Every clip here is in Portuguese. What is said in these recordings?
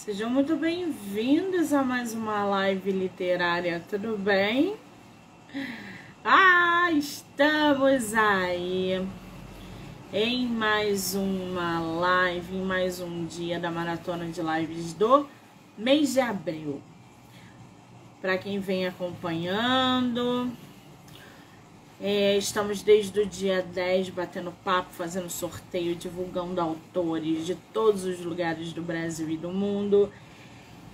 Sejam muito bem-vindos a mais uma live literária, tudo bem? Estamos aí em mais uma live, em mais um dia da maratona de lives do mês de abril. Para quem vem acompanhando, estamos desde o dia 10 batendo papo, fazendo sorteio, divulgando autores de todos os lugares do Brasil e do mundo.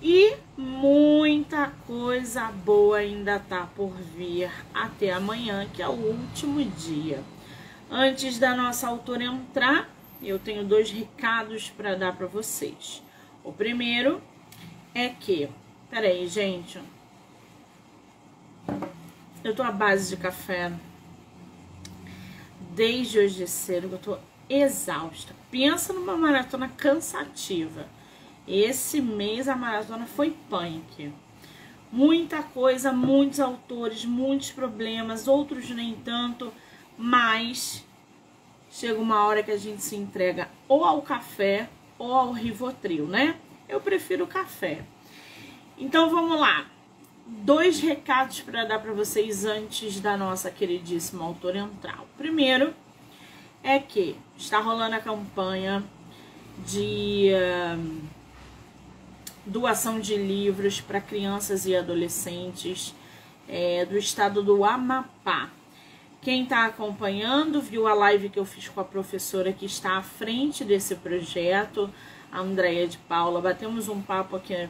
E muita coisa boa ainda tá por vir até amanhã, que é o último dia. Antes da nossa autora entrar, eu tenho 2 recados para dar para vocês. O primeiro é que... Peraí, gente. Eu tô à base de café desde hoje cedo, eu tô exausta. Pensa numa maratona cansativa. Esse mês a maratona foi punk. Muita coisa, muitos autores, muitos problemas, outros nem tanto, mas chega uma hora que a gente se entrega ou ao café ou ao Rivotril, né? Eu prefiro o café. Então vamos lá. 2 recados para dar para vocês antes da nossa queridíssima autora entrar. O primeiro é que está rolando a campanha de doação de livros para crianças e adolescentes do estado do Amapá. Quem está acompanhando viu a live que eu fiz com a professora que está à frente desse projeto, a Andréia de Paula. Batemos um papo aqui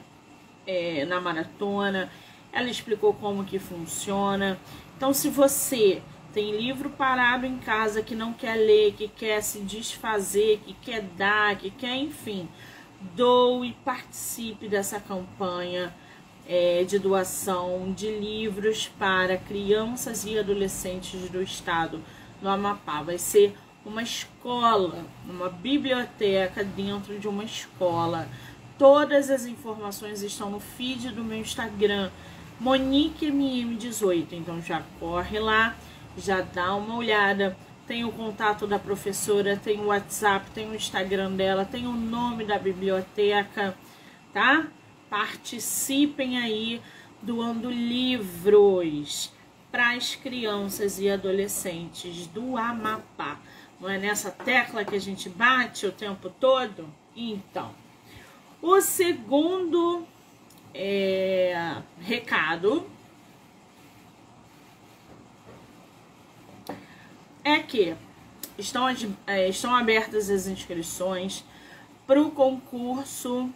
na maratona. Ela explicou como que funciona. Então, se você tem livro parado em casa que não quer ler, que quer se desfazer, que quer dar, que quer, enfim, doe, participe dessa campanha de doação de livros para crianças e adolescentes do estado do Amapá. Vai ser uma escola, uma biblioteca dentro de uma escola. Todas as informações estão no feed do meu Instagram, MoniqueMM18. Então já corre lá, já dá uma olhada. Tem o contato da professora, tem o WhatsApp, tem o Instagram dela, tem o nome da biblioteca, tá? Participem aí doando livros para as crianças e adolescentes do Amapá. Não é nessa tecla que a gente bate o tempo todo? Então, o segundo recado é que estão abertas as inscrições para o concurso,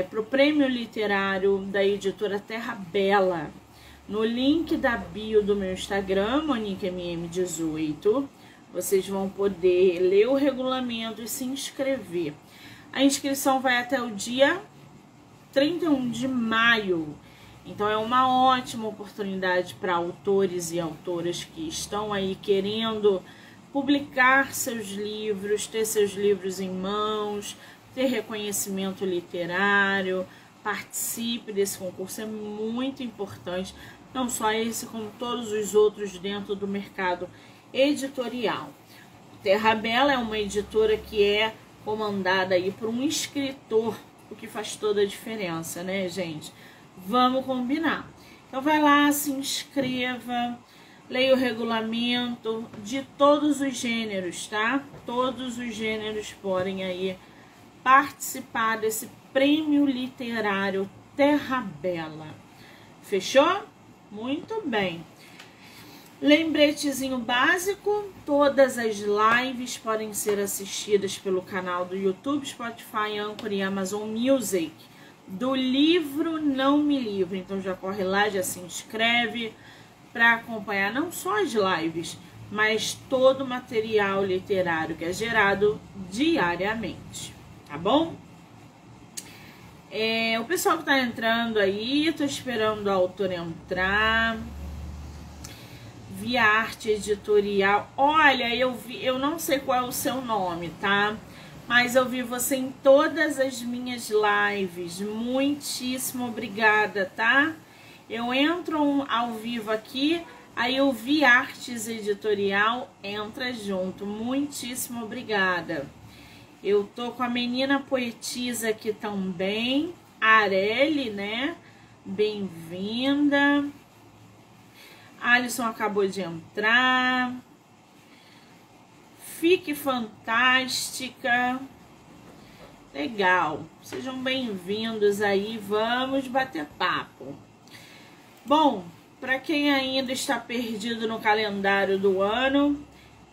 para o prêmio literário da editora Terra Bela. No link da bio do meu Instagram, MoniqueMM18, vocês vão poder ler o regulamento e se inscrever. A inscrição vai até o dia 31 de maio. Então é uma ótima oportunidade para autores e autoras que estão aí querendo publicar seus livros, ter seus livros em mãos, ter reconhecimento literário. Participe desse concurso, é muito importante, não só esse, como todos os outros dentro do mercado editorial. Terra Bela é uma editora que é comandada aí por um escritor, o que faz toda a diferença, né, gente? Vamos combinar. Então vai lá, se inscreva, leia o regulamento de todos os gêneros, tá? Todos os gêneros podem aí participar desse prêmio literário Terra Bela. Fechou? Muito bem. Lembretezinho básico, todas as lives podem ser assistidas pelo canal do YouTube, Spotify, Anchor e Amazon Music, do livro Não Me Livre. Então já corre lá, já se inscreve para acompanhar não só as lives, mas todo o material literário que é gerado diariamente, tá bom? O pessoal que tá entrando aí, tô esperando a autora entrar. Via Arte Editorial. Olha, eu não sei qual é o seu nome, tá? Mas eu vi você em todas as minhas lives. Muitíssimo obrigada, tá? Eu entro ao vivo aqui, aí o Via Artes Editorial entra junto. Muitíssimo obrigada. Eu tô com a menina poetisa aqui também, Areli, né? Bem-vinda. Alisson acabou de entrar. Fique fantástica. Legal. Sejam bem-vindos aí. Vamos bater papo. Bom, para quem ainda está perdido no calendário do ano,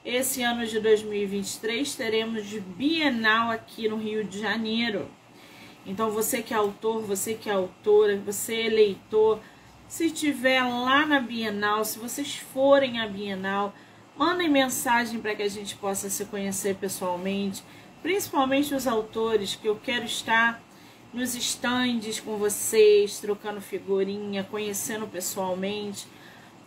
esse ano de 2023 teremos Bienal aqui no Rio de Janeiro. Então você que é autor, você que é autora, você é leitor, se estiver lá na Bienal, se vocês forem à Bienal, mandem mensagem para que a gente possa se conhecer pessoalmente, principalmente os autores, que eu quero estar nos estandes com vocês, trocando figurinha, conhecendo pessoalmente.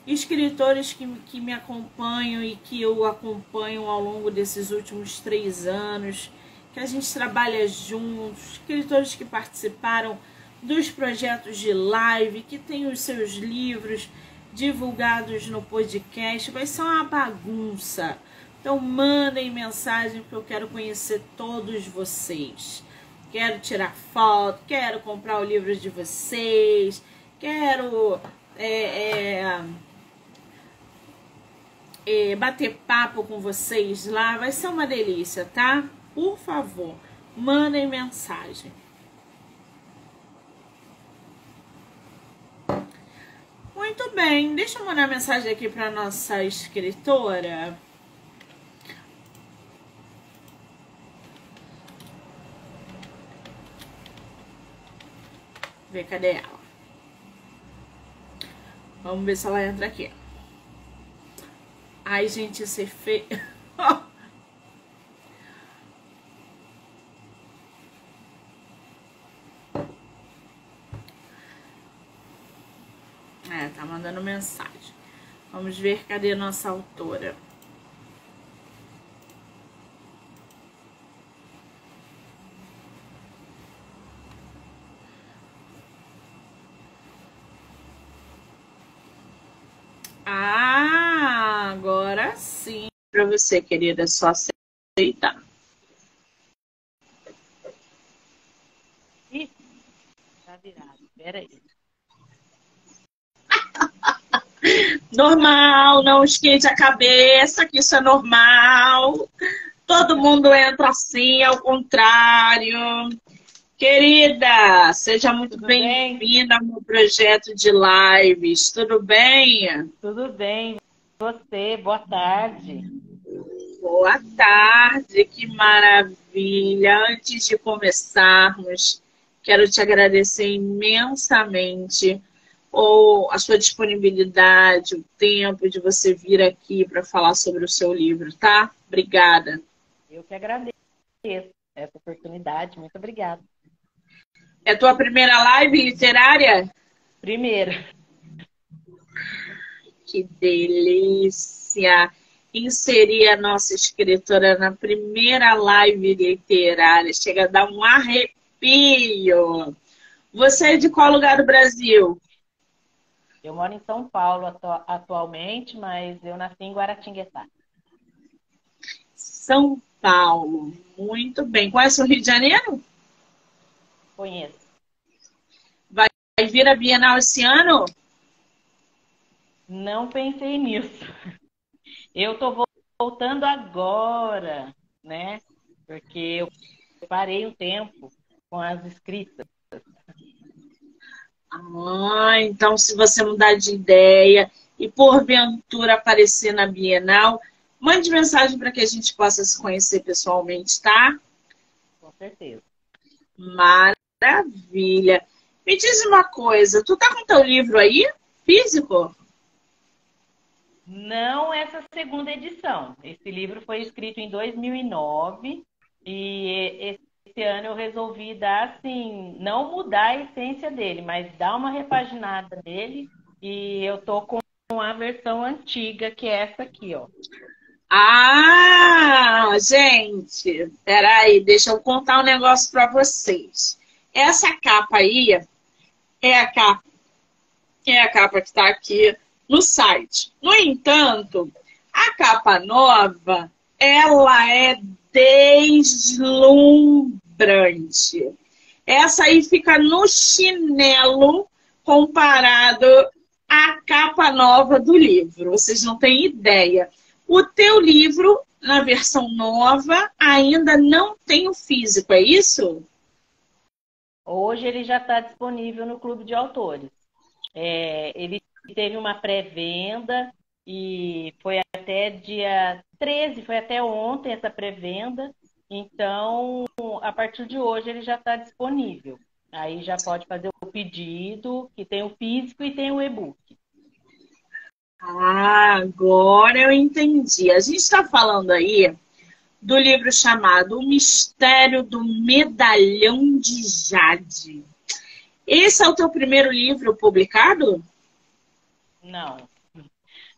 Escritores que me acompanham e que eu acompanho ao longo desses últimos 3 anos, que a gente trabalha juntos, escritores que participaram dos projetos de live, que têm os seus livros divulgados no podcast. Vai ser uma bagunça. Então mandem mensagem, porque eu quero conhecer todos vocês. Quero tirar foto, quero comprar o livro de vocês, quero bater papo com vocês lá. Vai ser uma delícia, tá? Por favor, mandem mensagem. Muito bem, deixa eu mandar mensagem aqui para nossa escritora. Ver, cadê ela? Vamos ver se ela entra aqui. Ai, gente, esse feio. Tá mandando mensagem. Vamos ver, cadê a nossa autora? Ah, agora sim. Para você, querida, é só aceitar. Ih, tá virado. Peraí. Normal, não esquente a cabeça, que isso é normal. Todo mundo entra assim, ao contrário. Querida, seja muito bem-vinda ao meu projeto de lives. Tudo bem? Tudo bem. Você, boa tarde. Boa tarde, que maravilha. Antes de começarmos, quero te agradecer imensamente a sua disponibilidade, o tempo de você vir aqui para falar sobre o seu livro, tá? Obrigada. Eu que agradeço essa oportunidade. Muito obrigada. É a tua primeira live literária? Primeira. Que delícia! Inserir a nossa escritora na primeira live literária. Chega a dar um arrepio. Você é de qual lugar do Brasil? Eu moro em São Paulo atualmente, mas eu nasci em Guaratinguetá. São Paulo. Muito bem. Conhece o Rio de Janeiro? Conheço. Vai vir a Bienal esse ano? Não pensei nisso. Eu tô voltando agora, né? Porque eu parei um tempo com as escritas. Ah, então se você mudar de ideia e porventura aparecer na Bienal, mande mensagem para que a gente possa se conhecer pessoalmente, tá? Com certeza. Maravilha. Me diz uma coisa, tu tá com teu livro aí, físico? Não essa segunda edição. Esse livro foi escrito em 2009 e esse ano eu resolvi dar, assim, não mudar a essência dele, mas dar uma repaginada nele, e eu tô com a versão antiga, que é essa aqui, ó. Ah, gente, peraí, deixa eu contar um negócio para vocês. Essa capa aí é a capa que está aqui no site. No entanto, a capa nova, ela é deslumbrante. Essa aí fica no chinelo comparado à capa nova do livro. Vocês não têm ideia. O teu livro, na versão nova, ainda não tem o físico, é isso? Hoje ele já está disponível no Clube de Autores. Ele teve uma pré-venda e foi até dia 13, foi até ontem essa pré-venda. Então, a partir de hoje ele já está disponível. Aí já pode fazer o pedido, que tem o físico e tem o e-book. Ah, agora eu entendi. A gente está falando aí do livro chamado O Mistério do Medalhão de Jade. Esse é o teu primeiro livro publicado? Não.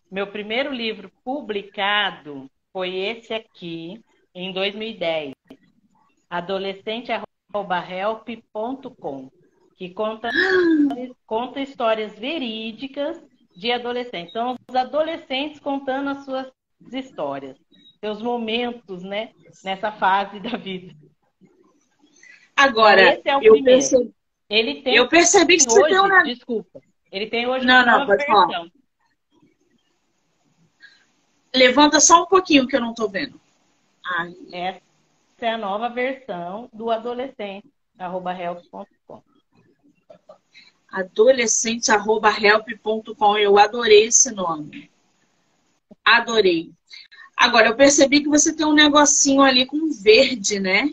Meu primeiro livro publicado foi esse aqui, em 2010. Adolescente@help.com, que conta histórias verídicas de adolescentes. São os adolescentes contando as suas histórias, seus momentos, né, nessa fase da vida. Agora, Esse é o eu primeiro. percebi, Ele tem eu percebi que você hoje, tem uma... desculpa, ele tem hoje Não, uma não, nova pode falar. versão. Levanta só um pouquinho que eu não tô vendo. Ai. Essa é a nova versão do adolescente@help.com. Adolescente@help.com. Eu adorei esse nome. Adorei. Agora, eu percebi que você tem um negocinho ali com verde, né?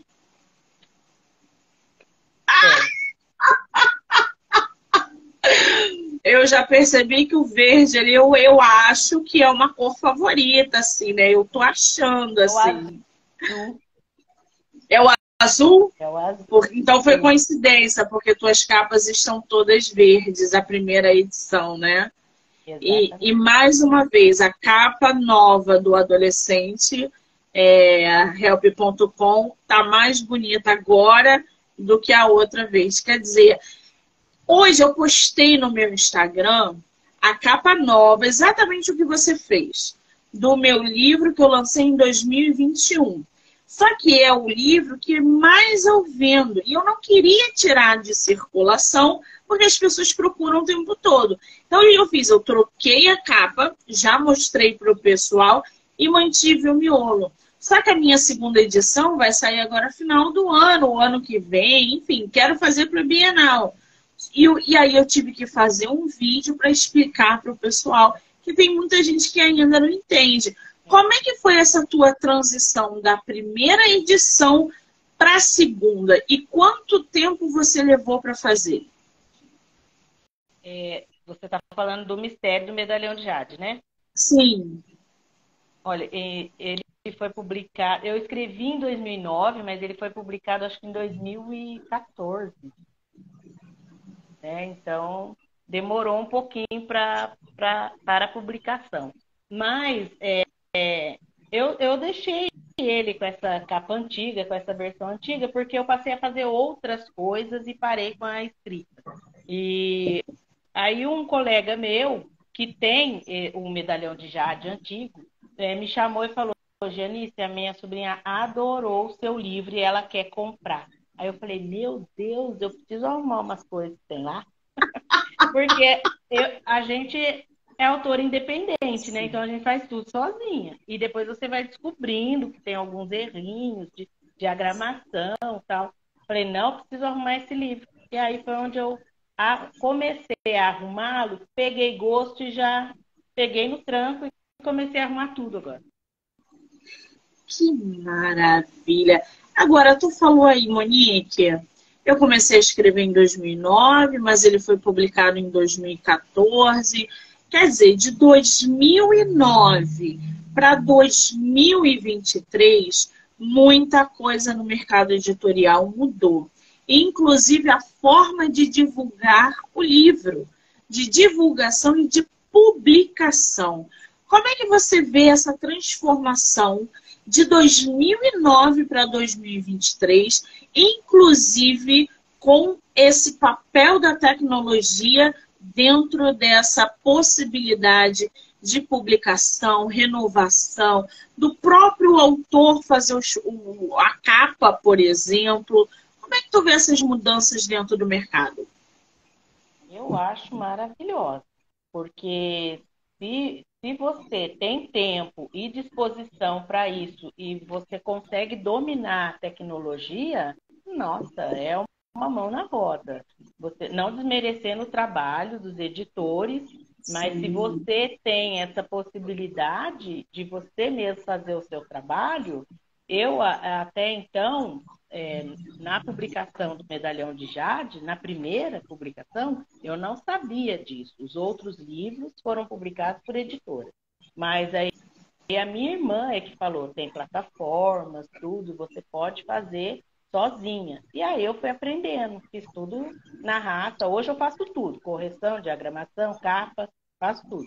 Eu já percebi que o verde ali, eu acho que é uma cor favorita, assim, né? Eu tô achando, assim. É o azul? É o azul. Então foi coincidência, porque tuas capas estão todas verdes, a primeira edição, né? E mais uma vez, a capa nova do adolescente, help.com, tá mais bonita agora do que a outra vez. Quer dizer, hoje eu postei no meu Instagram a capa nova, exatamente o que você fez, do meu livro que eu lancei em 2021. Só que é o livro que mais eu vendo. E eu não queria tirar de circulação, porque as pessoas procuram o tempo todo. Então, o que eu fiz? Eu troquei a capa, já mostrei para o pessoal e mantive o miolo. Só que a minha segunda edição vai sair agora no final do ano, o ano que vem, enfim, quero fazer para o Bienal. E aí eu tive que fazer um vídeo para explicar para o pessoal, que tem muita gente que ainda não entende. Como é que foi essa tua transição da primeira edição para a segunda? E quanto tempo você levou para fazer? Você está falando do Mistério do Medalhão de Jade, né? Sim. Olha, ele foi publicado... Eu escrevi em 2009, mas ele foi publicado acho que em 2014. Né? Então, demorou um pouquinho para a publicação. Mas eu deixei ele com essa capa antiga, com essa versão antiga, porque eu passei a fazer outras coisas e parei com a escrita. E aí um colega meu, que tem o medalhão de Jade antigo, me chamou e falou: Janice, a minha sobrinha adorou o seu livro e ela quer comprar. Aí eu falei: meu Deus, eu preciso arrumar umas coisas que tem lá. Porque a gente é autora independente, né? Então a gente faz tudo sozinha. E depois você vai descobrindo que tem alguns errinhos de diagramação e tal. Falei: não, preciso arrumar esse livro. E aí foi onde eu comecei a arrumá-lo, peguei gosto e já peguei no tranco e comecei a arrumar tudo agora. Que maravilha! Agora, tu falou aí, Monique, eu comecei a escrever em 2009, mas ele foi publicado em 2014. Quer dizer, de 2009 para 2023, muita coisa no mercado editorial mudou. Inclusive a forma de divulgar o livro, de divulgação e de publicação. Como é que você vê essa transformação de 2009 para 2023, inclusive com esse papel da tecnologia dentro dessa possibilidade de publicação, renovação, do próprio autor fazer a capa, por exemplo. Como é que tu vê essas mudanças dentro do mercado? Eu acho maravilhosa, porque se você tem tempo e disposição para isso e você consegue dominar a tecnologia, nossa, é uma mão na roda. Você, não desmerecendo o trabalho dos editores, mas se Sim. você tem essa possibilidade de você mesmo fazer o seu trabalho, eu até então, na publicação do Medalhão de Jade, na primeira publicação, eu não sabia disso. Os outros livros foram publicados por editoras. Mas aí a minha irmã é que falou, tem plataformas, tudo, você pode fazer sozinha. E aí eu fui aprendendo, fiz tudo na raça. Hoje eu faço tudo, correção, diagramação, capa, faço tudo.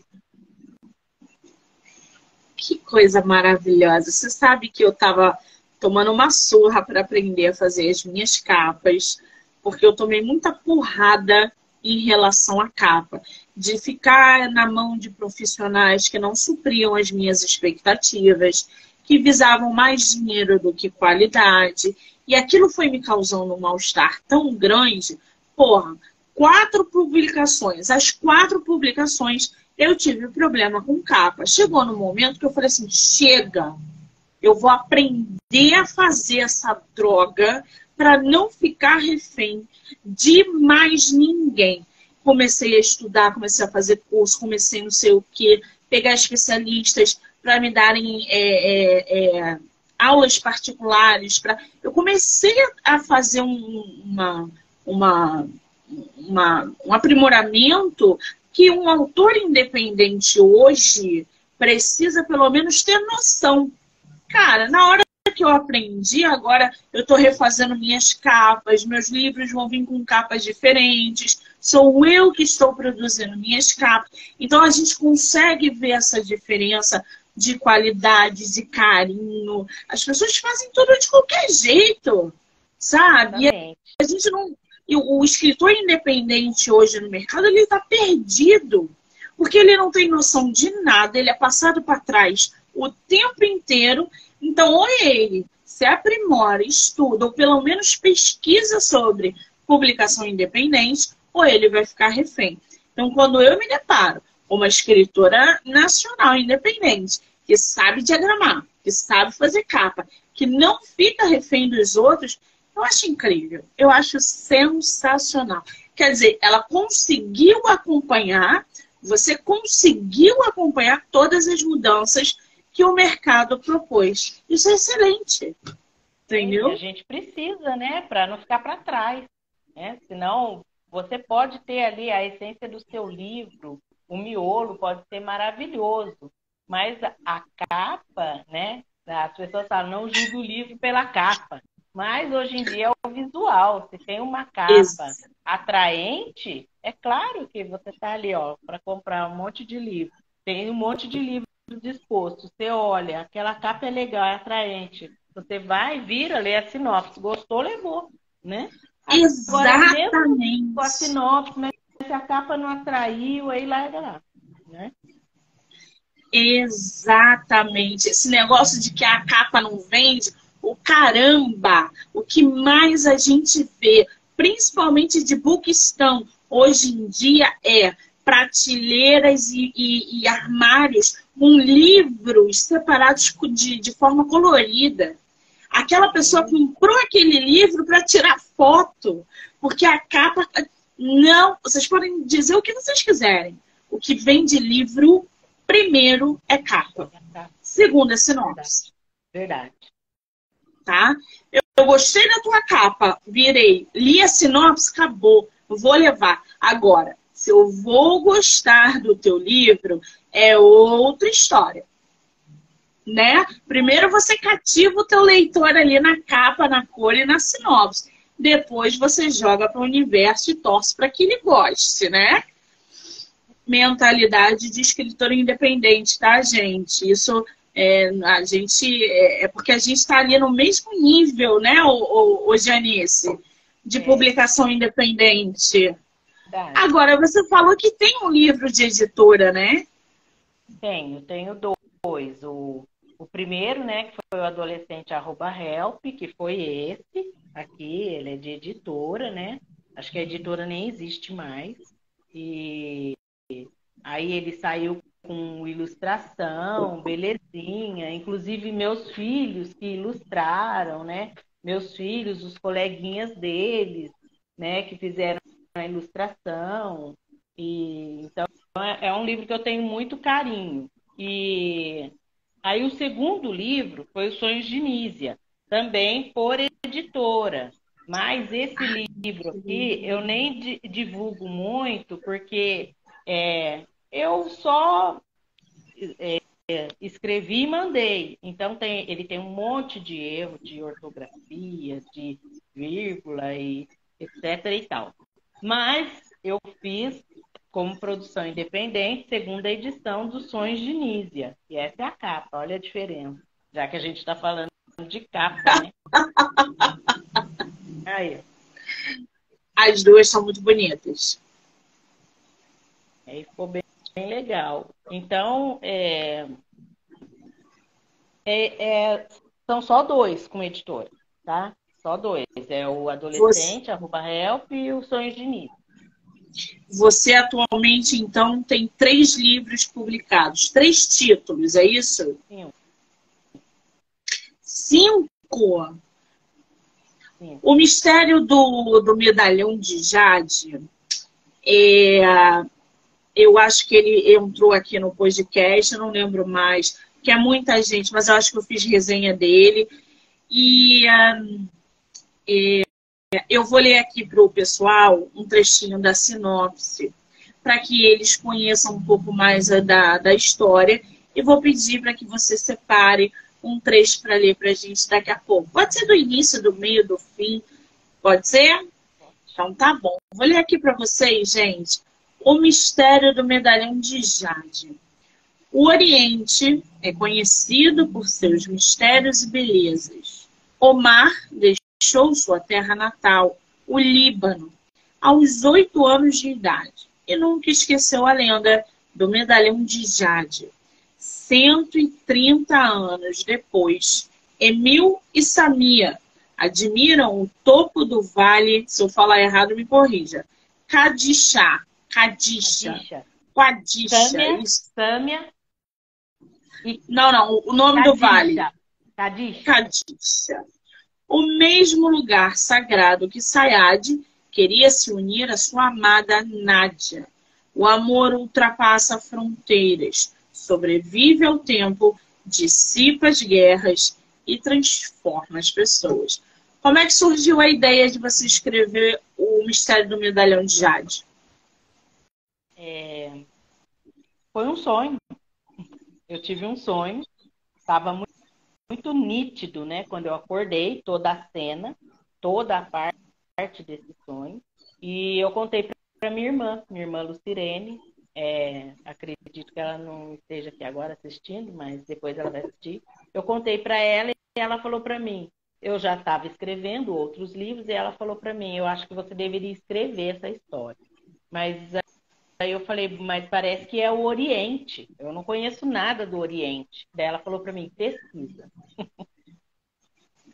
Que coisa maravilhosa. Você sabe que eu estava tomando uma surra para aprender a fazer as minhas capas, porque eu tomei muita porrada em relação à capa, de ficar na mão de profissionais que não supriam as minhas expectativas, que visavam mais dinheiro do que qualidade, e aquilo foi me causando um mal-estar tão grande. Porra, 4 publicações, as 4 publicações eu tive problema com capa. Chegou no momento que eu falei assim, chega, eu vou aprender a fazer essa droga para não ficar refém de mais ninguém. Comecei a estudar, comecei a fazer curso, comecei não sei o quê, pegar especialistas para me darem aulas particulares. Eu comecei a fazer um aprimoramento que um autor independente hoje precisa pelo menos ter noção. Cara, na hora que eu aprendi, agora eu estou refazendo minhas capas, meus livros vão vir com capas diferentes, sou eu que estou produzindo minhas capas. Então a gente consegue ver essa diferença de qualidade, de carinho. As pessoas fazem tudo de qualquer jeito, sabe? Exatamente. E a gente não... E o escritor independente hoje no mercado, ele está perdido, porque ele não tem noção de nada, ele é passado para trás o tempo inteiro. Então, ou ele se aprimora, estuda, ou pelo menos pesquisa sobre publicação independente, ou ele vai ficar refém. Então, quando eu me deparo com uma escritora nacional independente, que sabe diagramar, que sabe fazer capa, que não fica refém dos outros, eu acho incrível, eu acho sensacional. Quer dizer, ela conseguiu acompanhar, você conseguiu acompanhar todas as mudanças que o mercado propôs. Isso é excelente, entendeu? E a gente precisa, né, para não ficar para trás, né? Senão você pode ter ali a essência do seu livro, o miolo pode ser maravilhoso, mas a capa, né? As pessoas falam, não julgue o livro pela capa. Mas hoje em dia é o visual. Se tem uma capa atraente, é claro que você está ali, ó, para comprar um monte de livro. Tem um monte de livro disposto. Você olha, aquela capa é legal, é atraente. Você vai, vira, lê a sinopse. Gostou, levou, né? Exatamente. Agora, mesmo com a sinopse, mas se a capa não atraiu, aí larga lá, né? Exatamente. Esse negócio de que a capa não vende, o caramba, o que mais a gente vê, principalmente de bookstão, hoje em dia é prateleiras e armários com livros separados de forma colorida. Aquela pessoa comprou aquele livro para tirar foto, porque a capa... Não, vocês podem dizer o que vocês quiserem. O que vem de livro, primeiro, é capa. Segundo, é sinopse. Verdade. Tá? Eu gostei da tua capa, virei, li a sinopse, acabou, vou levar. Agora, se eu vou gostar do teu livro, é outra história. Né? Primeiro você cativa o teu leitor ali na capa, na cor e na sinopse. Depois você joga para o universo e torce para que ele goste, né? Mentalidade de escritor independente, tá, gente? Isso a gente é porque a gente está ali no mesmo nível, né, o Janice, de publicação independente. Verdade. Agora, você falou que tem um livro de editora, né? Tenho dois. O primeiro, né, que foi o Adolescente @help, que foi esse aqui, ele é de editora, né? Acho que a editora nem existe mais. E aí ele saiu com ilustração, belezinha, inclusive meus filhos que ilustraram, né? Meus filhos, os coleguinhas deles, né, que fizeram a ilustração. E então é um livro que eu tenho muito carinho. E aí o segundo livro foi Os Sonhos de Nísia, também por editora. Mas esse livro aqui eu nem divulgo muito, porque eu só escrevi e mandei. Então ele tem um monte de erro de ortografia, de vírgula e etc e tal. Mas eu fiz como produção independente, segunda edição dos Sonhos de Nísia. E essa é a capa, olha a diferença. Já que a gente está falando de capa, né? Aí, As duas são muito bonitas. aí ficou bem legal. Então, são só dois com editora, tá? Só dois. É o Você, Adolescente, @help, e o Sonhos de Nísia. você atualmente, então, tem 3 livros publicados, 3 títulos, é isso? Sim, 5. sim. O Mistério do Medalhão de Jade, é, eu acho que ele entrou aqui no podcast, eu não lembro mais, que é muita gente, mas eu acho que eu fiz resenha dele. E eu vou ler aqui para o pessoal um trechinho da sinopse, para que eles conheçam um pouco mais da história. E vou pedir para que você separe um trecho para ler para a gente daqui a pouco. Pode ser do início, do meio, do fim. Pode ser? Então tá bom. Vou ler aqui para vocês, gente. O Mistério do Medalhão de Jade. O Oriente é conhecido por seus mistérios e belezas. Omar deixou sua terra natal, o Líbano, aos 8 anos de idade e nunca esqueceu a lenda do medalhão de Jade. 130 anos depois, Emil e Samia admiram o topo do vale, se eu falar errado, me corrija. Qadisha, Kadisha. Qadisha, isso. Sâmia e Não, o nome do vale. Kadisha. Qadisha. O mesmo lugar sagrado que Sayad queria se unir à sua amada Nádia. O amor ultrapassa fronteiras, sobrevive ao tempo, dissipa as guerras e transforma as pessoas. Como é que surgiu a ideia de você escrever o Mistério do Medalhão de Jade? Foi um sonho. Eu tive um sonho, estava muito nítido, né? Quando eu acordei, toda a cena, toda a parte desse sonho. E eu contei para minha irmã Lucirene. Acredito que ela não esteja aqui agora assistindo, mas depois ela vai assistir. Eu contei para ela e ela falou para mim. Eu já estava escrevendo outros livros e ela falou para mim: eu acho que você deveria escrever essa história. Mas aí eu falei, mas parece que é o Oriente. Eu não conheço nada do Oriente. Daí ela falou para mim, pesquisa.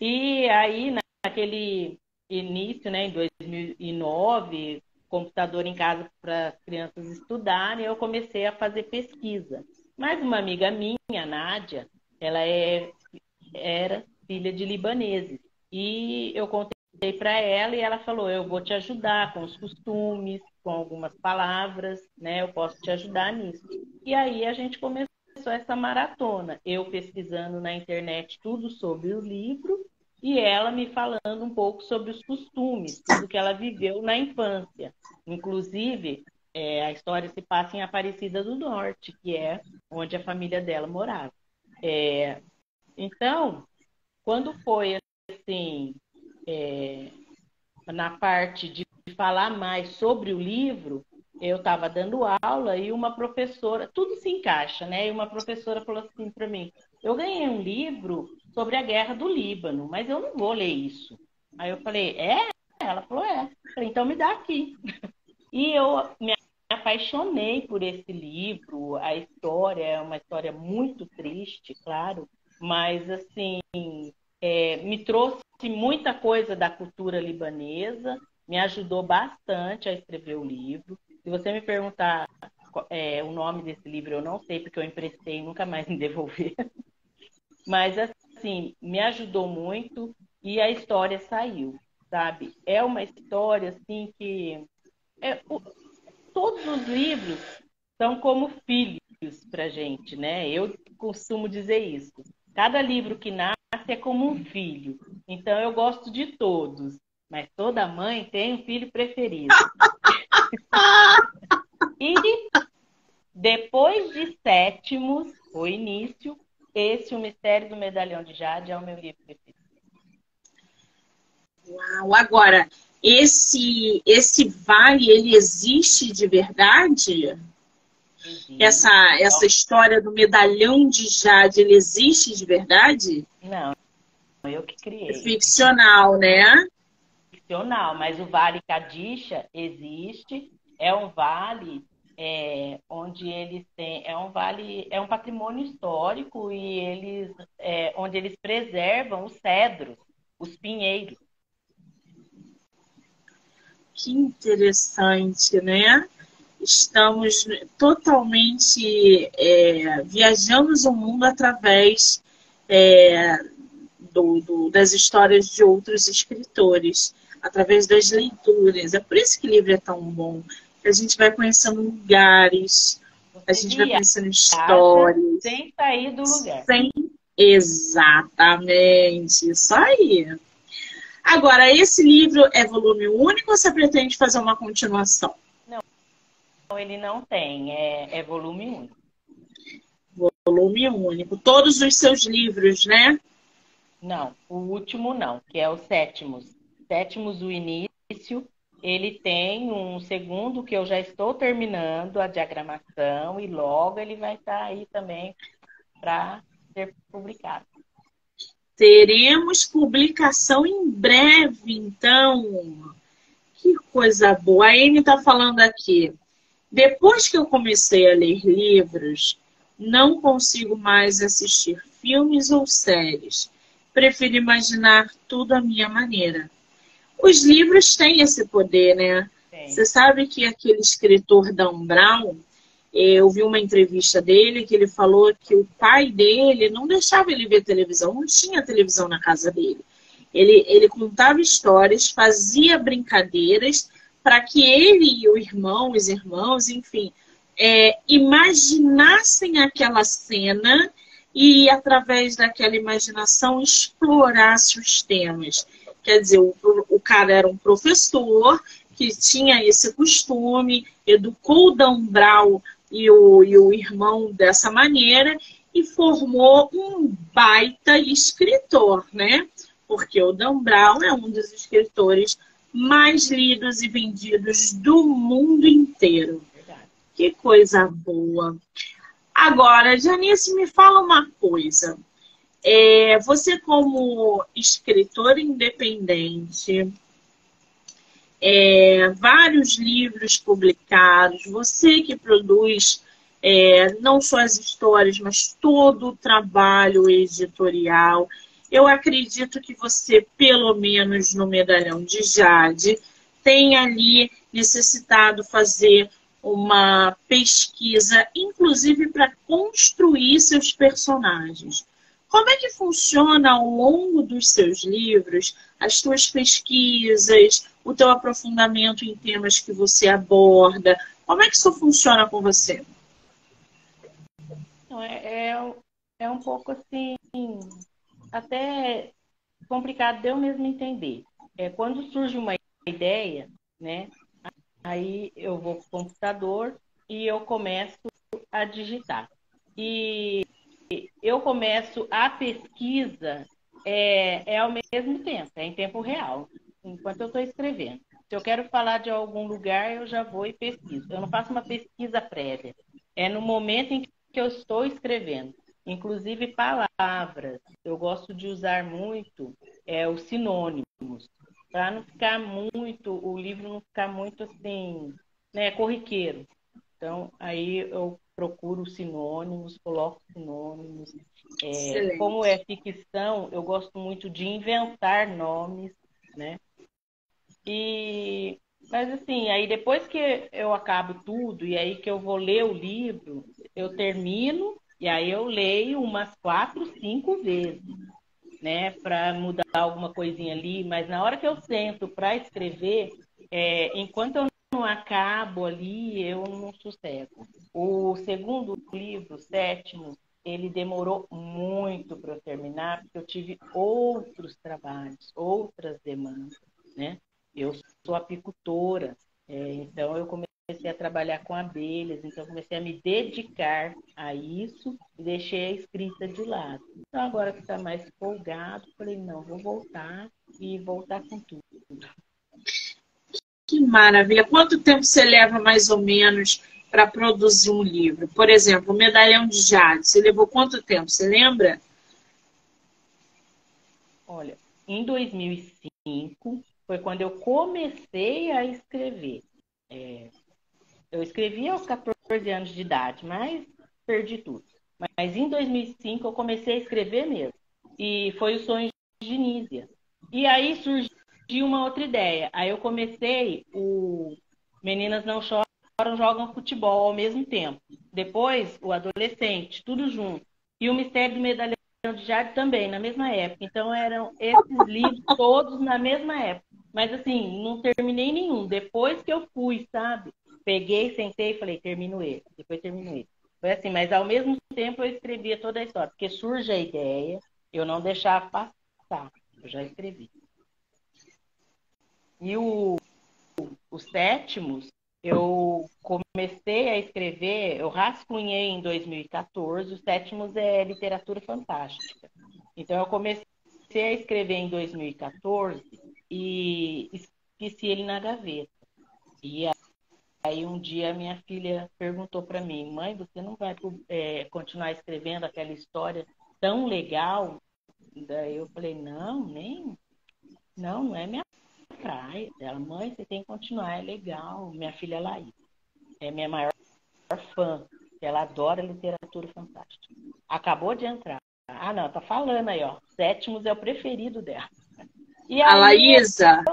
E aí, naquele início, né, em 2009, computador em casa para as crianças estudarem, eu comecei a fazer pesquisa. Mas uma amiga minha, a Nádia, ela era filha de libaneses. E eu contei para ela e ela falou, eu vou te ajudar com os costumes, com algumas palavras, né? Eu posso te ajudar nisso. E aí a gente começou essa maratona, eu pesquisando na internet tudo sobre o livro e ela me falando um pouco sobre os costumes, tudo que ela viveu na infância. Inclusive, a história se passa em Aparecida do Norte, que é onde a família dela morava. Então, quando foi assim, na parte de falar mais sobre o livro, eu estava dando aula e uma professora, tudo se encaixa, né? E uma professora falou assim para mim: eu ganhei um livro sobre a guerra do Líbano, mas eu não vou ler isso. Aí eu falei: é? Ela falou: é. Eu falei, então me dá aqui. E eu me apaixonei por esse livro. A história é uma história muito triste, claro, mas assim, me trouxe muita coisa da cultura libanesa, me ajudou bastante a escrever o livro. Se você me perguntar o nome desse livro, eu não sei, porque eu emprestei e nunca mais me devolver. Mas, assim, me ajudou muito e a história saiu, sabe? É uma história, assim, que... todos os livros são como filhos pra gente, né? Eu costumo dizer isso. Cada livro que nasce é como um filho. Então, eu gosto de todos. Mas toda mãe tem um filho preferido. E depois de Sétimos, o início, esse, O Mistério do Medalhão de Jade, é o meu livro preferido. Uau, agora, esse vale, ele existe de verdade? Existe. Essa história do medalhão de Jade, ele existe de verdade? Não, eu que É criei. ficcional, né? Ficcional, mas o Vale Kadisha existe. É um vale onde eles têm... É um vale, é um patrimônio histórico e onde eles preservam os cedros, os pinheiros. Que interessante, né? Estamos totalmente viajamos o mundo através é, das histórias de outros escritores, através das leituras. É por isso que o livro é tão bom. Que a gente vai conhecendo lugares, a Você gente vai viaja conhecendo histórias. sem sair do lugar. Sem... Exatamente, isso aí. Agora, esse livro é volume único ou você pretende fazer uma continuação? Não, ele não tem, é volume único. Volume único. Todos os seus livros, né? Não, o último não, que é o Sétimos. Sétimos, o início, ele tem um segundo que eu já estou terminando a diagramação e logo ele vai estar aí também para ser publicado. Teremos publicação em breve, então. Que coisa boa. A Amy está falando aqui. Depois que eu comecei a ler livros, não consigo mais assistir filmes ou séries. Prefiro imaginar tudo à minha maneira. Os livros têm esse poder, né? Tem. Você sabe que aquele escritor Dan Brown, eu vi uma entrevista dele que ele falou que o pai dele não deixava ele ver televisão, não tinha televisão na casa dele. Ele contava histórias, fazia brincadeiras para que ele e o irmão, os irmãos, enfim, imaginassem aquela cena e, através daquela imaginação, explorasse os temas. Quer dizer, o cara era um professor que tinha esse costume, educou o Dan Brown e o irmão dessa maneira e formou um baita escritor, né? Porque o Dan Brown é um dos escritores mais lidos e vendidos do mundo inteiro. Verdade. Que coisa boa. Agora, Janice, me fala uma coisa. Você como escritora independente, vários livros publicados, você que produz não só as histórias, mas todo o trabalho editorial. Eu acredito que você, pelo menos no Medalhão de Jade, tem ali necessitado fazer uma pesquisa, inclusive para construir seus personagens. Como é que funciona ao longo dos seus livros, as suas pesquisas, o teu aprofundamento em temas que você aborda? Como é que isso funciona com você? É um pouco assim, até complicado de eu mesmo entender. Quando surge uma ideia, né? Aí eu vou para o computador e eu começo a digitar. E eu começo a pesquisa ao mesmo tempo, é em tempo real, enquanto eu estou escrevendo. Se eu quero falar de algum lugar, eu já vou e pesquiso. Eu não faço uma pesquisa prévia. É no momento em que eu estou escrevendo. Inclusive palavras. Eu gosto de usar muito os sinônimos, para não ficar muito, o livro não ficar muito assim, né, corriqueiro. Então, aí eu procuro sinônimos, coloco sinônimos. Excelente. Como é ficção, eu gosto muito de inventar nomes, né? Mas assim, aí depois que eu acabo tudo, e aí que eu vou ler o livro, eu termino, e aí eu leio umas 4, 5 vezes, né? Para mudar alguma coisinha ali, mas na hora que eu sento para escrever, enquanto eu não acabo ali, eu não sossego. O segundo livro, o sétimo, ele demorou muito para eu terminar, porque eu tive outros trabalhos, outras demandas, né? Eu sou apicultora, então eu comecei a trabalhar com abelhas, então eu comecei a me dedicar a isso e deixei a escrita de lado. Então agora que está mais folgado, falei, não, vou voltar e voltar com tudo. Que maravilha. Quanto tempo você leva, mais ou menos, para produzir um livro? Por exemplo, o Medalhão de Jade. Você levou quanto tempo? Você lembra? Olha, em 2005 foi quando eu comecei a escrever. Eu escrevi aos 14 anos de idade, mas perdi tudo. Mas em 2005 eu comecei a escrever mesmo. E foi o Sonho de Nísia. E aí surgiu uma outra ideia. Aí eu comecei o Meninas Não Choram, Jogam Futebol ao mesmo tempo. Depois, o Adolescente, tudo junto. E o Mistério do Medalhão de Jade também, na mesma época. Então eram esses livros todos na mesma época. Mas assim, não terminei nenhum. Depois que eu fui, sabe? Peguei, sentei e falei, termino esse. Depois termino esse. Foi assim, mas ao mesmo tempo eu escrevia toda a história. Porque surge a ideia, eu não deixava passar. Eu já escrevi. E os sétimos, eu comecei a escrever, eu rascunhei em 2014, os sétimos é literatura fantástica. Então, eu comecei a escrever em 2014 e esqueci ele na gaveta. E aí, um dia, minha filha perguntou para mim, mãe, você não vai continuar escrevendo aquela história tão legal? Daí eu falei, não, nem, não é minha praia. Ela, mãe, você tem que continuar, é legal. Minha filha Laís é minha maior fã. Ela adora literatura fantástica. Acabou de entrar. Ah, não, tá falando aí, ó. Sétimos é o preferido dela. E A aí, Laísa.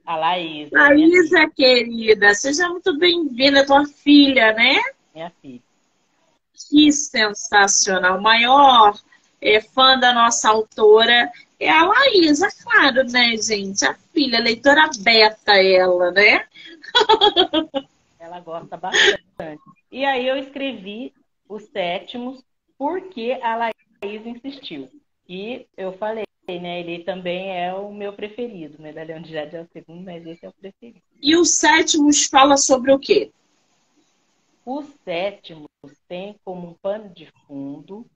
a Laís, é minha filha. Laísa, querida, seja muito bem-vinda, tua filha, né? Minha filha. Que sensacional. O maior fã da nossa autora é a Laísa, claro, né, gente? A filha, leitora beta, ela, né? Ela gosta bastante. E aí eu escrevi os sétimos porque a Laís insistiu. E eu falei, né? Ele também é o meu preferido. O Medalhão de Jade é o segundo, mas esse é o preferido. E o Sétimos fala sobre o quê? Os sétimos tem como um pano de fundo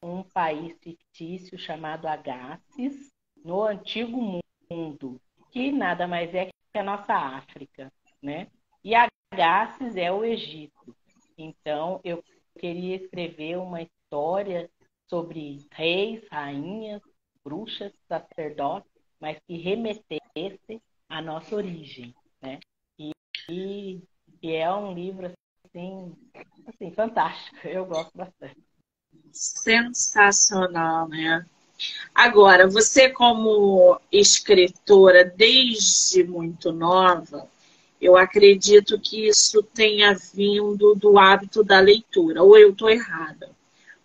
um país fictício chamado Agassiz, no antigo mundo, que nada mais é que a nossa África, né? E Agassiz é o Egito. Então, eu queria escrever uma história sobre reis, rainhas, bruxas, sacerdotes, mas que remetesse à nossa origem, né? E, e é um livro assim, fantástico. Eu gosto bastante. Sensacional, né? Agora, você como escritora desde muito nova, eu acredito que isso tenha vindo do hábito da leitura, ou eu estou errada?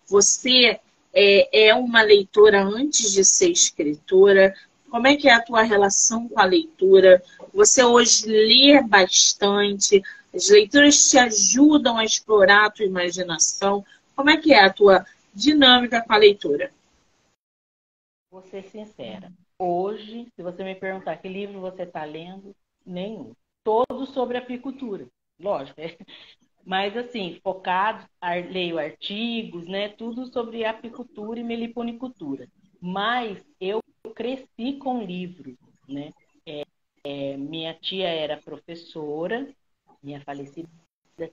Você é uma leitora antes de ser escritora? Como é que é a tua relação com a leitura? Você hoje lê bastante? As leituras te ajudam a explorar a tua imaginação? Como é que é a tua dinâmica com a leitura? Vou ser sincera. Hoje, se você me perguntar que livro você está lendo, nenhum. Todos sobre apicultura, lógico. Mas assim, focado, leio artigos, né? Tudo sobre apicultura e meliponicultura. Mas eu cresci com livros, né? Minha tia era professora, minha falecida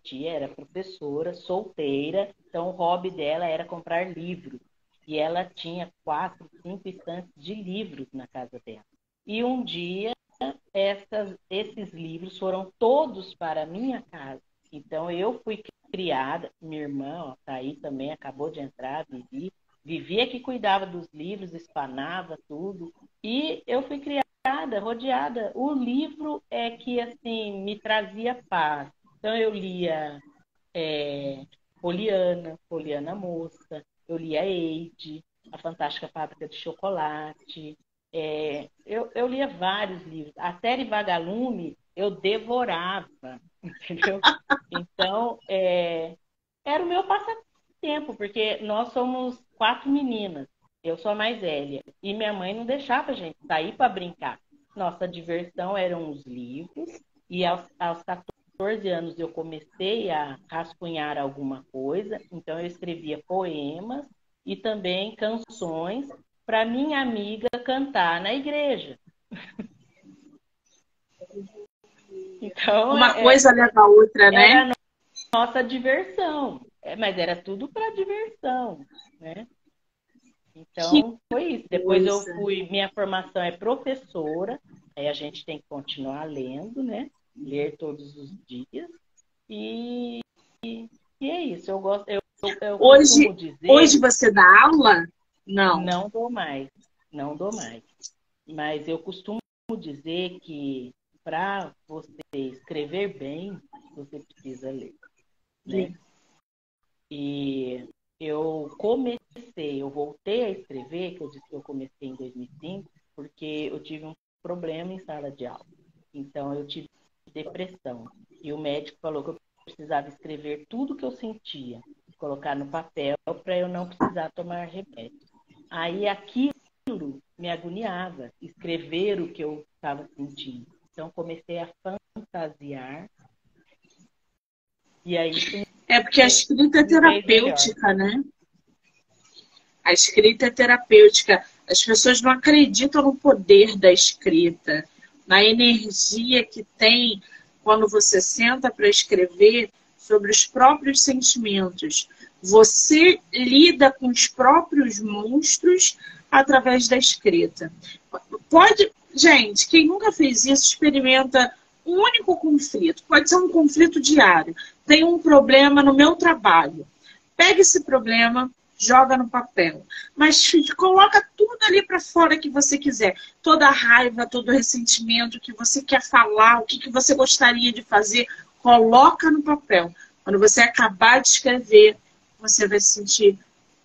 tia era professora, solteira, então o hobby dela era comprar livros. E ela tinha 4, 5 estantes de livros na casa dela. E um dia, esses livros foram todos para a minha casa. Então, eu fui criada, minha irmã, ó, tá aí também, acabou de entrar, Vivi é que cuidava dos livros, espanava tudo. E eu fui criada, rodeada. O livro é que, assim, me trazia paz. Então, eu lia Poliana, Poliana Moça, eu lia Eide, A Fantástica Fábrica de Chocolate. Eu lia vários livros. A série Vagalume eu devorava, entendeu? Então, era o meu passatempo, porque nós somos 4 meninas. Eu sou a mais velha. E minha mãe não deixava a gente sair para brincar. Nossa diversão eram os livros. E aos 14 anos eu comecei a rascunhar alguma coisa. Então eu escrevia poemas e também canções para minha amiga cantar na igreja. Então, Uma coisa leva a outra, né? era a nossa diversão. Mas era tudo para diversão, né? Que Então, foi isso. Depois eu coisa. minha formação é professora, aí a gente tem que continuar lendo, né? Ler todos os dias. E, e é isso. Eu costumo Hoje dizer, você dá aula? Não. não dou mais, não dou mais. Mas eu costumo dizer que para você escrever bem, você precisa ler, né? E eu voltei a escrever, que eu disse que eu comecei em 2005, porque eu tive um problema em sala de aula. Então, eu tive depressão. E o médico falou que eu precisava escrever tudo que eu sentia, colocar no papel para eu não precisar tomar remédio. Aí aquilo me agoniava, escrever o que eu estava sentindo. Então, comecei a fantasiar. E aí isso É porque a escrita é me fez melhor. terapêutica, né? A escrita é terapêutica. As pessoas não acreditam no poder da escrita, na energia que tem quando você senta para escrever sobre os próprios sentimentos. Você lida com os próprios monstros através da escrita. Gente, quem nunca fez isso, experimenta um único conflito. Pode ser um conflito diário. Tem um problema no meu trabalho. Pega esse problema, joga no papel. Mas coloca tudo ali para fora que você quiser. Toda a raiva, todo o ressentimento que você quer falar, o que você gostaria de fazer, coloca no papel. Quando você acabar de escrever, você vai se sentir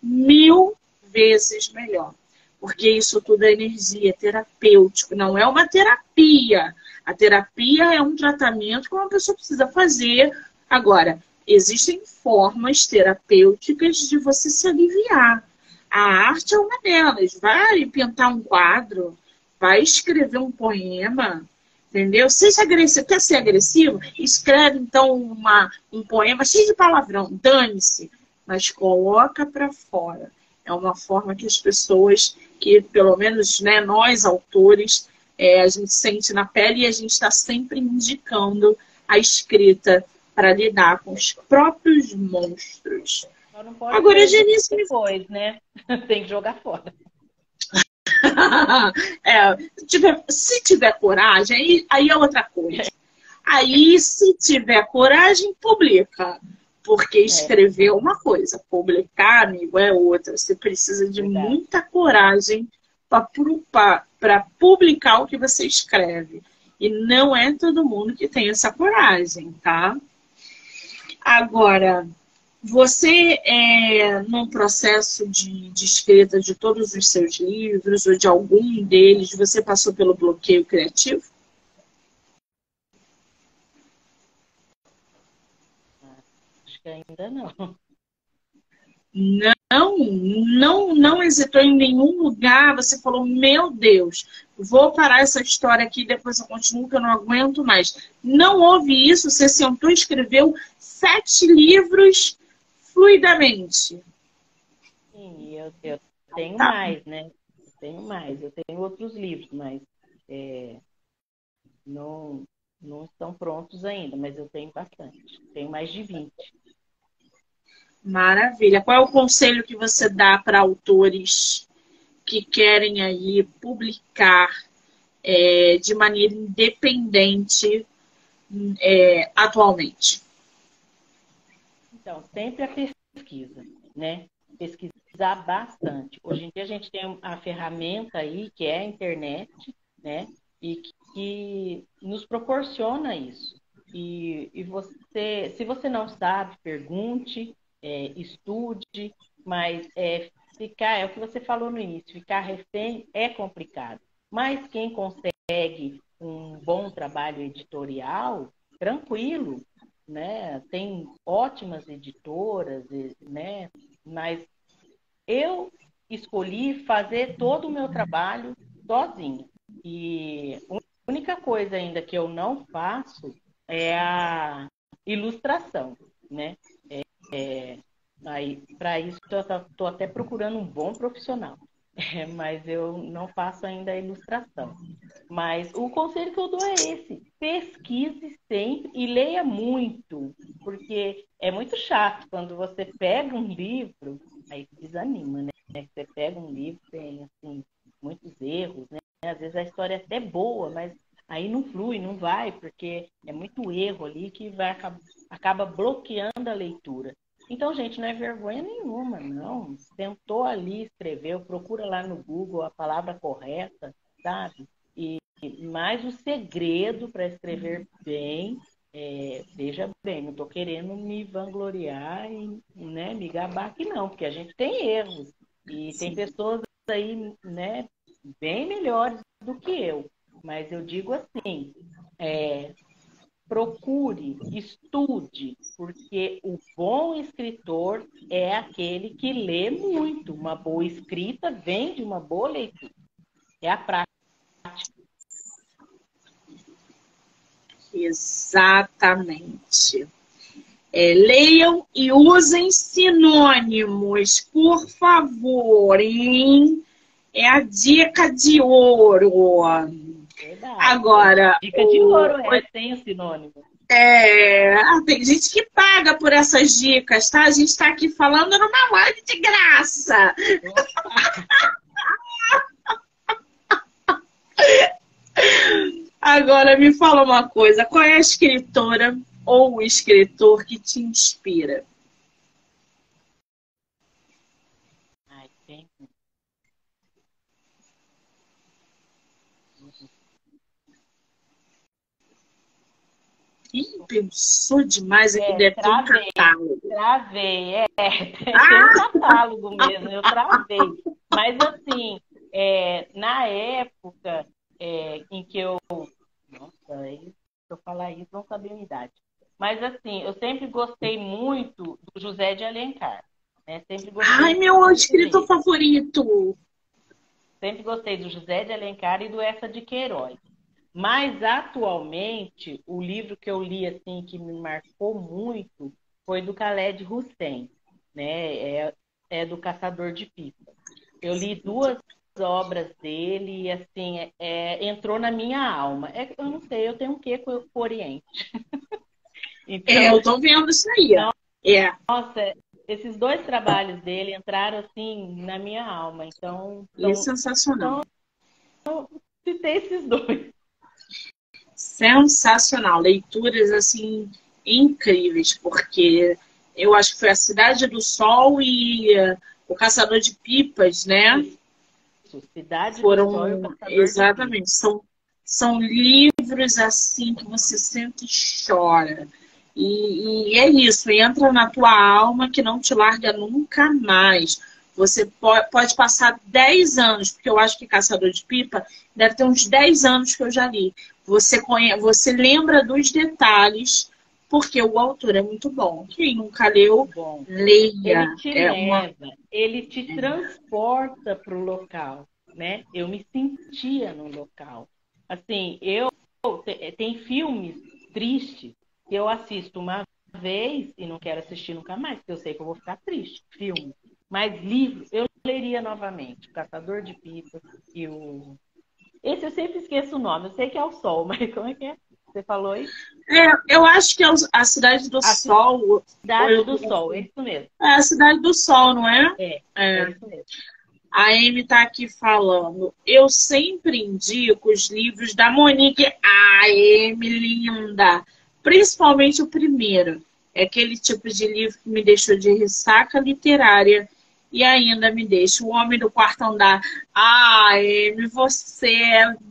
1000 vezes melhor. Porque isso tudo é energia, é terapêutico. Não é uma terapia. A terapia é um tratamento que uma pessoa precisa fazer. Agora, existem formas terapêuticas de você se aliviar. A arte é uma delas. Vai pintar um quadro, vai escrever um poema, entendeu? Seja agressivo. Quer ser agressivo? Escreve, então, um poema cheio de palavrão. Dane-se. Mas coloca para fora. É uma forma que as pessoas, que pelo menos, né, nós, autores, a gente sente na pele e a gente está sempre indicando a escrita para lidar com os próprios monstros. Só não pode Agora, ler Janice, depois, né? Tem que jogar fora. se tiver coragem, aí é outra coisa. Aí, se tiver coragem, publica. Porque escrever é uma coisa, publicar, amigo, é outra. Você precisa de Verdade. muita coragem para publicar o que você escreve. E não é todo mundo que tem essa coragem, tá? Agora, você, num processo de escrita de todos os seus livros, ou de algum deles, você passou pelo bloqueio criativo? Acho que ainda não. Não hesitou em nenhum lugar. Você falou, meu Deus, vou parar essa história aqui, depois eu continuo, que eu não aguento mais. Não houve isso, você sentou e escreveu 7 livros fluidamente. Sim, eu tenho Tá. mais, né? Eu tenho outros livros, mas não estão prontos ainda, mas eu tenho bastante. Tenho mais de 20. Maravilha. Qual é o conselho que você dá para autores que querem aí publicar de maneira independente atualmente? Então, sempre a pesquisa, né? Pesquisar bastante. Hoje em dia a gente tem a ferramenta aí, que é a internet, né? E que nos proporciona isso. E você, se você não sabe, pergunte, estude, mas ficar, é o que você falou no início, ficar refém é complicado. Mas quem consegue um bom trabalho editorial, tranquilo, né? Tem ótimas editoras, né? Mas eu escolhi fazer todo o meu trabalho sozinha. E a única coisa ainda que eu não faço é a ilustração, né? Aí, para isso, eu estou até procurando um bom profissional, mas eu não faço ainda a ilustração. Mas o conselho que eu dou é esse: pesquise sempre e leia muito, porque é muito chato quando você pega um livro, aí desanima, né? Você pega um livro, tem assim, muitos erros, né? Às vezes a história é até boa, mas aí não flui, não vai, porque é muito erro ali que acaba bloqueando a leitura. Então, gente, não é vergonha nenhuma, não. Tentou ali, escreveu, procura lá no Google a palavra correta, sabe? Mas o segredo para escrever bem, veja bem, não estou querendo me vangloriar e, né, me gabar aqui não, porque a gente tem erros. E tem pessoas aí, né, bem melhores do que eu. Mas eu digo assim, procure, estude, porque o bom escritor é aquele que lê muito. Uma boa escrita vem de uma boa leitura. É a prática. Exatamente. Leiam e usem sinônimos, por favor, hein? É a dica de ouro. Verdade. Agora, Dica de ouro tem o sinônimo. Tem gente que paga por essas dicas, tá? A gente está aqui falando numa live de graça. Agora, me fala uma coisa. Qual é a escritora ou o escritor que te inspira? Ai, tem. Ih, pensou demais aqui, deve ter um Travei. catálogo. Tem um catálogo mesmo, eu travei. Mas assim, na época em que eu... Nossa, se eu falar isso, não sabia a minha idade. Mas assim, eu sempre gostei muito do José de Alencar. Né? Sempre gostei Ai, meu muito escritor dele. favorito. Sempre gostei do José de Alencar e do Eça de Queiroz. Mas, atualmente, o livro que eu li, assim, que me marcou muito, foi do Khaled Hossein, né? É do Caçador de Pipa. Eu li duas obras dele e, assim, entrou na minha alma. Eu não sei, eu tenho um quê com o Oriente. Então, Eu tô vendo isso aí. nossa, esses dois trabalhos dele entraram, assim, na minha alma. Então, E é sensacional. citei esses dois. Sensacional. Leituras, assim, incríveis, porque eu acho que foi A Cidade do Sol e O Caçador de Pipas, né? Isso, Cidade do Sol e o Foram, Caçador de Pipa. exatamente, são livros, assim, que você sente e chora. E é isso, entra na tua alma que não te larga nunca mais. Você pode passar 10 anos, porque eu acho que Caçador de Pipa deve ter uns 10 anos que eu já li. Você lembra dos detalhes, porque o autor é muito bom. Quem nunca leu, Bom, ele leia. te leva, ele te transporta para o local, né? Eu me sentia no local. Assim, tem filmes tristes que eu assisto uma vez e não quero assistir nunca mais, porque eu sei que eu vou ficar triste. Filme. Mas livro, eu leria novamente. O Caçador de Pipas e o... Esse eu sempre esqueço o nome. Eu sei que é o Sol, mas como é que é? Você falou aí? Eu acho que é A Cidade do A Sol. Cidade do Sol, é isso mesmo. É A Cidade do Sol, não é? É isso mesmo. A Amy está aqui falando. Eu sempre indico os livros da Monique. A Amy, linda! Principalmente o primeiro. É aquele tipo de livro que me deixou de ressaca literária e ainda me deixa. O Homem do Quarto Andar. Amy, você,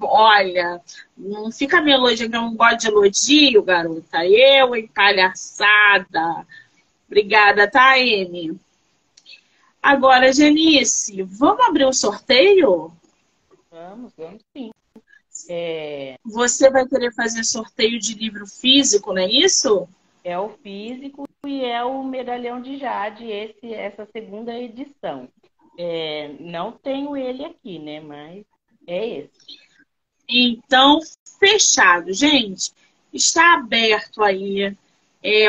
olha, não fica me elogiando, que eu não gosto de elogio, garota. Eu, em palhaçada. Obrigada, tá, Amy? Agora, Genice, vamos abrir um sorteio? Vamos sim. Você vai querer fazer sorteio de livro físico, não é isso? É o físico e é o Medalhão de Jade, essa segunda edição. Não tenho ele aqui, né? Mas é esse. Então, fechado. Gente, está aberto aí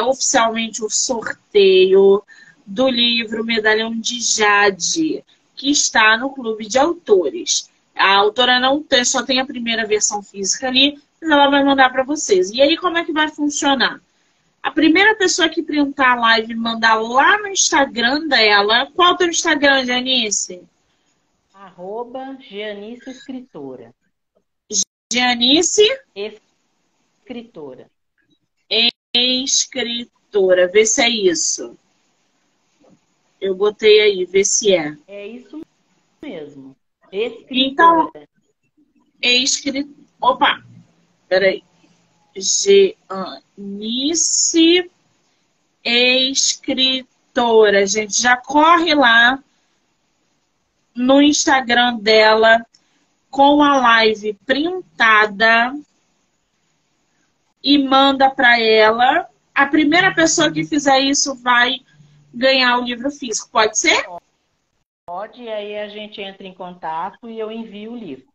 oficialmente o sorteio do livro Medalhão de Jade, que está no Clube de Autores. A autora não tem, só tem a primeira versão física ali, mas ela vai mandar para vocês. E aí, como é que vai funcionar? A primeira pessoa que printar a live e mandar lá no Instagram dela. Qual é o teu Instagram, Janice? @Gianice Escritora. Janice? Escritora. Escritora. Vê se é isso. Eu botei aí, vê se é. É isso mesmo. Escritora. Então, Opa! Peraí. Janice Escritora. Gente, já corre lá no Instagram dela com a live printada e manda para ela. A primeira pessoa que fizer isso vai ganhar o livro físico. Pode ser? Pode, e aí a gente entra em contato e eu envio o livro.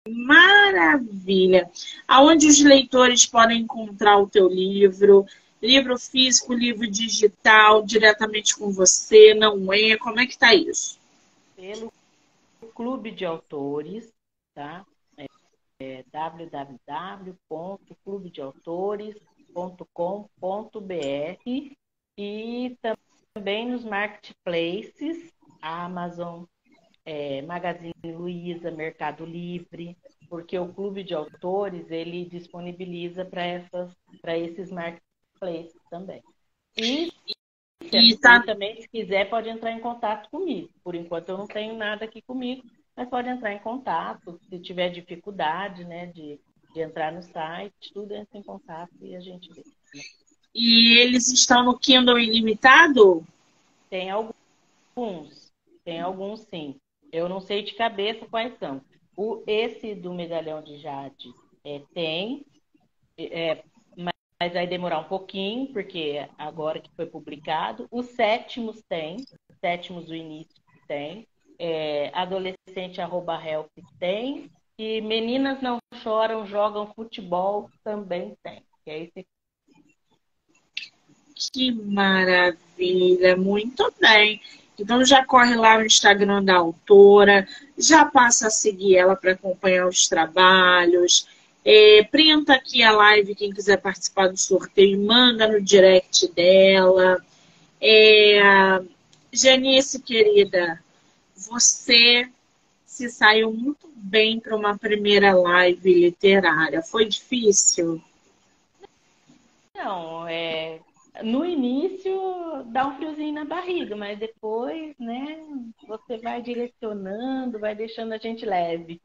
Maravilha! Aonde os leitores podem encontrar o teu livro? Livro físico, livro digital, diretamente com você, não é? Como é que tá isso? Pelo Clube de Autores, tá? www.clubedeautores.com.br e também nos marketplaces, Amazon, Magazine Luiza, Mercado Livre, porque o Clube de Autores ele disponibiliza para esses marketplaces também. E também, se quiser, pode entrar em contato comigo. Por enquanto eu não tenho nada aqui comigo, mas pode entrar em contato. Se tiver dificuldade, né, de entrar no site, tudo entra em contato e a gente vê. E eles estão no Kindle Ilimitado? Tem alguns sim. Eu não sei de cabeça quais são. Esse do Medalhão de Jade tem, mas vai demorar um pouquinho, porque agora que foi publicado. Os sétimos do início tem. Adolescente @help tem. E Meninas Não Choram, Jogam Futebol também tem. Que maravilha, muito bem. Então já corre lá no Instagram da autora, já passa a seguir ela para acompanhar os trabalhos. Printa aqui a live, quem quiser participar do sorteio, manda no direct dela. Janice, querida, você se saiu muito bem para uma primeira live literária. Foi difícil? Não, no início dá um friozinho na barriga, mas depois, né, você vai direcionando, vai deixando a gente leve.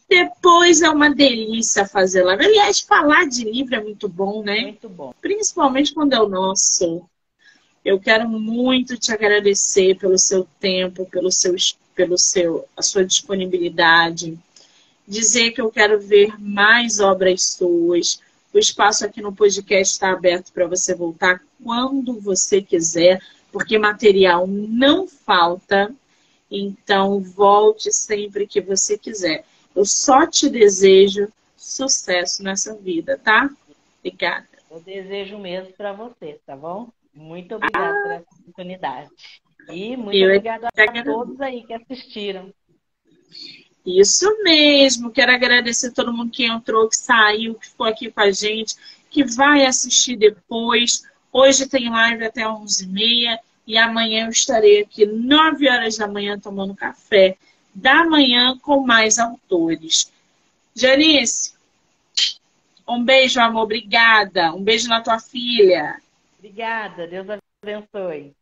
Depois é uma delícia fazer live. Aliás, falar de livro é muito bom, né? Muito bom. Principalmente quando é o nosso. Eu quero muito te agradecer pelo seu tempo, a sua disponibilidade. Dizer que eu quero ver mais obras suas. O espaço aqui no podcast está aberto para você voltar quando você quiser, porque material não falta. Então, volte sempre que você quiser. Eu só te desejo sucesso nessa vida, tá? Obrigada. Eu desejo mesmo para você, tá bom? Muito obrigada por essa oportunidade. E muito obrigada a todos aí que assistiram. Isso mesmo. Quero agradecer a todo mundo que entrou, que saiu, que ficou aqui com a gente, que vai assistir depois. Hoje tem live até 11h30 e amanhã eu estarei aqui 9 horas da manhã tomando café da manhã com mais autores. Janice, um beijo, amor. Obrigada. Um beijo na tua filha. Obrigada, Deus abençoe.